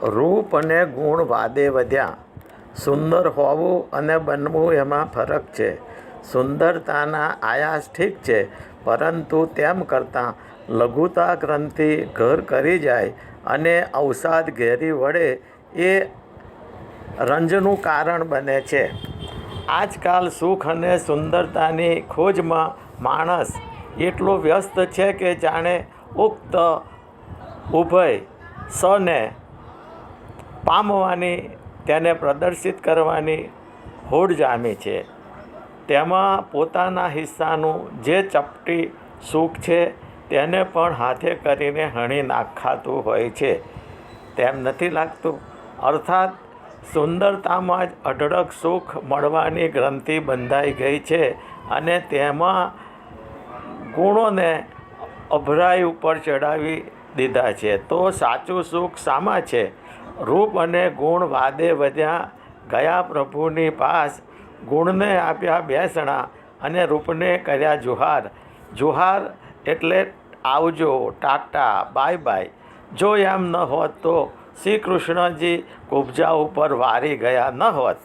રૂપ અને ગુણ વાદે વધ્યા. સુંદર હોવું અને બનવું એમાં ફરક છે. સુંદરતાના આયાસ ઠીક છે, પરંતુ તેમ કરતાં લઘુતા ગ્રંથિ ઘર કરી જાય અને અવસાદ ઘેરી વળે એ રંજનું કારણ બને છે. આજકાલ સુખ અને સુંદરતાની ખોજમાં માણસ એટલો વ્યસ્ત છે કે જાણે ઉક્ત ઉભય સને પામવાની, તેને પ્રદર્શિત કરવાની હોડ જામી છે. તેમાં પોતાના હિસ્સાનું જે ચપટી સુખ છે તેને પણ હાથે કરીને હણી નાખાતું હોય છે. તેમ નથી લાગતું? અર્થાત સુંદરતામાં જ અઢળક સુખ મળવાની ગ્રંથિ બંધાઈ ગઈ છે અને તેમાં ગુણોને અભરાઈ ઉપર ચડાવી દીધા છે. તો સાચું સુખ શામાં છે? રૂપ અને ગુણ વાદે વધ્યા ગયા પ્રભુની પાસ. ગુણને આપ્યા બેસણા અને રૂપને કર્યા જુહાર. જુહાર એટલે આવજો, ટાટા, બાય બાય. જો એમ ન હોત તો શ્રી કૃષ્ણજી કુબજા ઉપર વારી ગયા ન હોત.